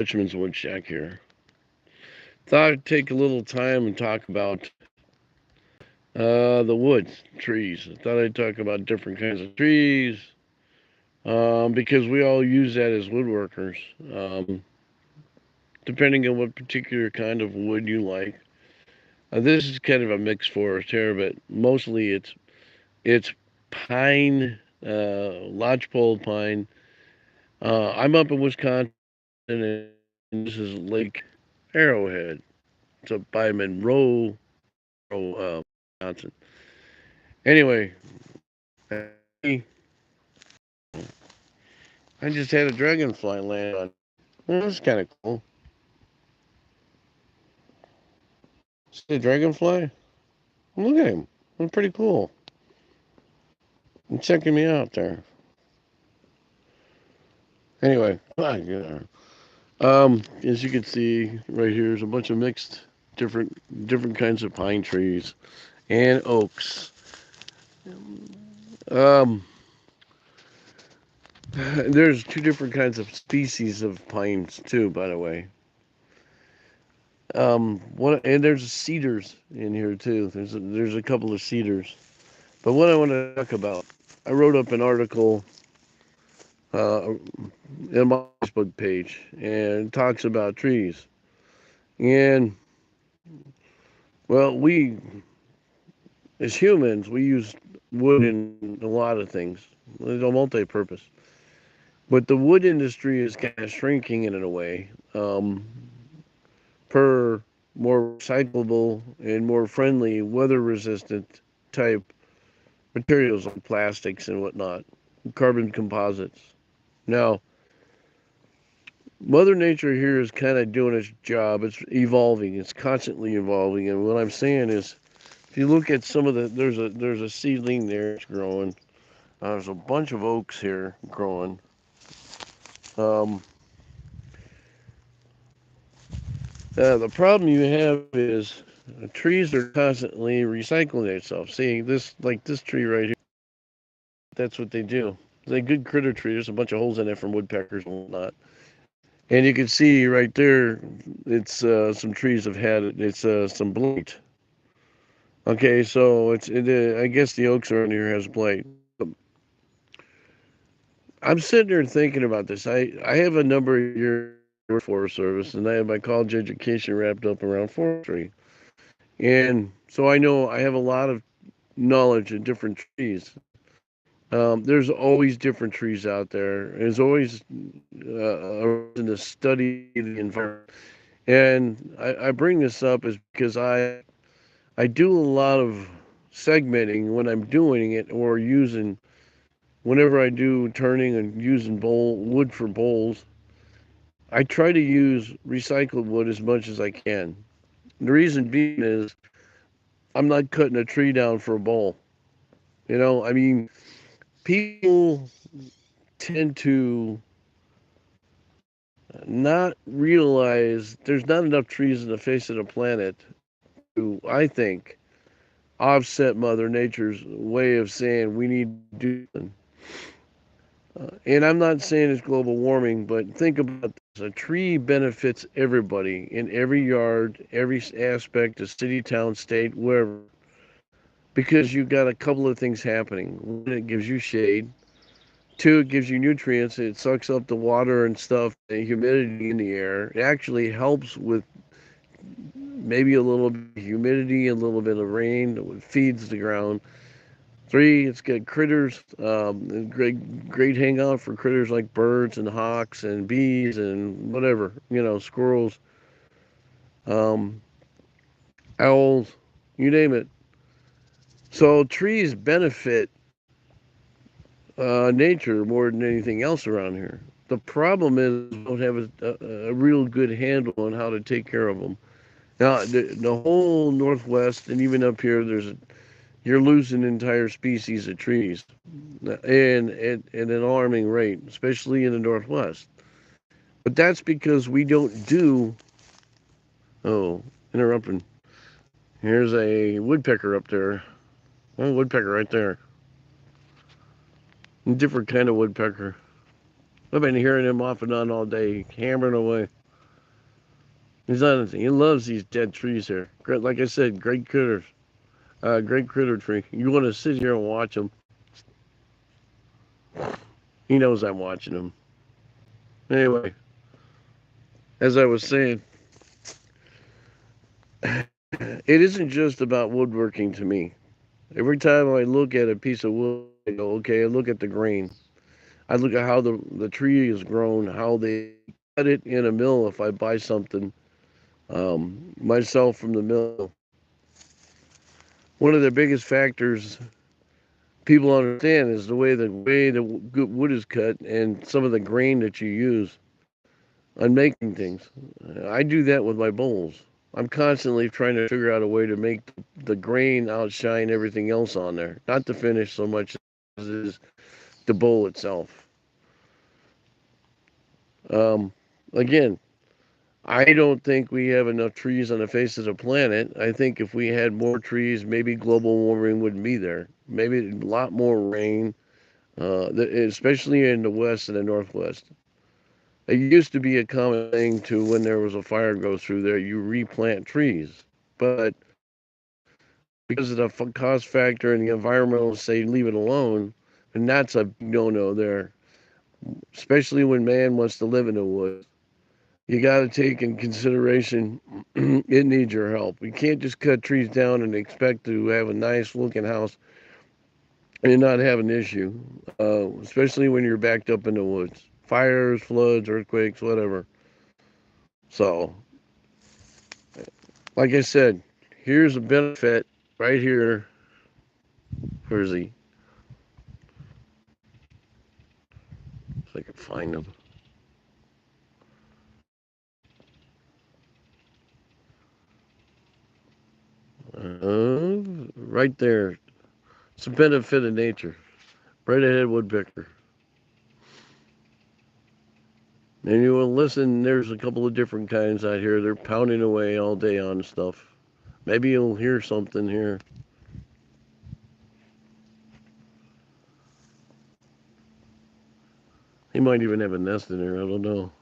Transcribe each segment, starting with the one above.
Dutchman's wood shack here. Thought I'd take a little time and talk about the woods, trees. I thought I'd talk about different kinds of trees because we all use that as woodworkers, um, depending on what particular kind of wood you like. This is kind of a mixed forest here, but mostly it's pine, lodgepole pine. I'm up in Wisconsin, and this is Lake Arrowhead. It's up by Monroe, Wisconsin. Anyway, I just had a dragonfly land on. Well, that's kind of cool. See a dragonfly? Look at him. That's pretty cool. He's checking me out there. Anyway, as you can see right here, there's a bunch of mixed different kinds of pine trees and oaks. Um, there's two different kinds of species of pines too, by the way. What and there's cedars in here too. There's a couple of cedars. But what I want to talk about, I wrote up an article uh, in my Facebook page and it talks about trees. And well, we as humans we use wood in a lot of things. It's a multi-purpose. But the wood industry is kind of shrinking in a way. Per more recyclable and more friendly, weather resistant type materials like plastics and whatnot, carbon composites. Now, Mother Nature here is kind of doing its job. It's evolving. It's constantly evolving. And what I'm saying is, if you look at some of there's a seedling there that's growing. There's a bunch of oaks here growing. Um, the problem you have is trees are constantly recycling themselves. See this, like this tree right here. That's what they do. It's a good critter tree. There's a bunch of holes in it from woodpeckers and whatnot. And you can see right there, it's some trees have had it. It's some blight. Okay, so I guess the oaks around here has blight. I'm sitting there thinking about this. I have a number of years Forest Service, and I have my college education wrapped up around forestry. And so I know I have a lot of knowledge of different trees. There's always different trees out there. There's always a reason to study the environment. And I bring this up is because I do a lot of segmenting when I'm doing it or using whenever I do turning and using wood for bowls. I try to use recycled wood as much as I can. The reason being is I'm not cutting a tree down for a bowl. I mean, people tend to not realize there's not enough trees on the face of the planet to, I think, offset Mother Nature's way of saying we need to do something. And I'm not saying it's global warming, but think about this. A tree benefits everybody in every yard, every aspect of city, town, state, wherever. Because you've got a couple of things happening. One, it gives you shade. Two, it gives you nutrients. It sucks up the water and stuff, the humidity in the air. It actually helps with maybe a little bit of humidity, a little bit of rain. It feeds the ground. Three, it's got critters. Great hangout for critters like birds and hawks and bees and whatever. Squirrels, um, owls, you name it. So trees benefit nature more than anything else around here. The problem is we don't have a real good handle on how to take care of them. Now, the whole Northwest and even up here, you're losing entire species of trees, and at an alarming rate, especially in the Northwest. But that's because we don't do. Oh, interrupting. Here's a woodpecker up there. Oh, woodpecker right there. A different kind of woodpecker. I've been hearing him off and on all day, hammering away. He's on. He loves these dead trees here. Like I said, great critters. Great critter tree. You want to sit here and watch him. He knows I'm watching him. Anyway, as I was saying, it isn't just about woodworking to me. Every time I look at a piece of wood, I go, okay, I look at the grain. I look at how the tree is grown, how they cut it in a mill if I buy something myself from the mill. One of the biggest factors people understand is the way the wood is cut and some of the grain that you use on making things. I do that with my bowls. I'm constantly trying to figure out a way to make the grain outshine everything else on there. Not the finish so much as it is the bowl itself. Um, Again, I don't think we have enough trees on the face of the planet. I think if we had more trees, maybe global warming wouldn't be there. Maybe a lot more rain, especially in the west and the northwest. It used to be a common thing to when there was a fire goes through there, you replant trees. But because of the cost factor and the environmentalists say leave it alone, and that's a no-no there, especially when man wants to live in the woods. You got to take in consideration it needs your help. You can't just cut trees down and expect to have a nice looking house and not have an issue, especially when you're backed up in the woods. Fires, floods, earthquakes, whatever. So, like I said, here's a benefit right here. Where's he? If I can find him. Right there. It's a benefit of nature. Right ahead, woodpecker. And you will listen, there's a couple of different kinds out here. They're pounding away all day on stuff. Maybe you'll hear something here. He might even have a nest in there. I don't know.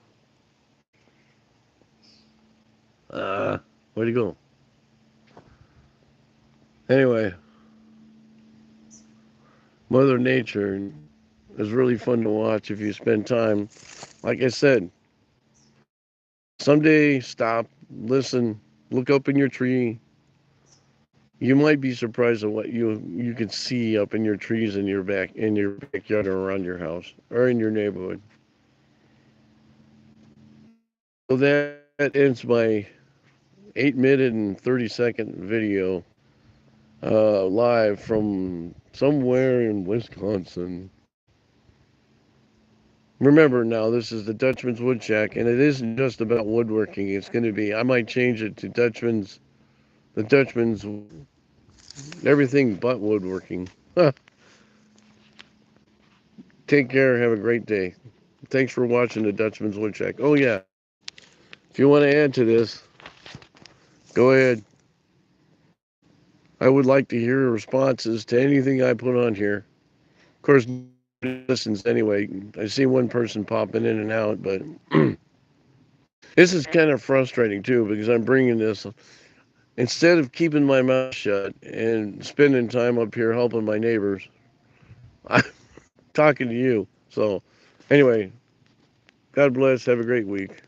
Where'd he go? Anyway, Mother Nature is really fun to watch if you spend time. Like I said, someday stop, listen, look up in your tree. You might be surprised at what you can see up in your trees in your backyard or around your house or in your neighborhood. So that ends my 8 minute and 30-second video live from somewhere in Wisconsin. Remember now, this is the Dutchman's Wood Shack, and it isn't just about woodworking. It's going to be, I might change it to the Dutchman's, everything but woodworking. Huh. Take care. Have a great day. Thanks for watching the Dutchman's Wood Shack. Oh, yeah. If you want to add to this, go ahead. I would like to hear responses to anything I put on here. Of course, listens anyway. I see one person popping in and out, but this is kind of frustrating too because I'm bringing this instead of keeping my mouth shut and spending time up here helping my neighbors. I'm talking to you. So, anyway, God bless. Have a great week.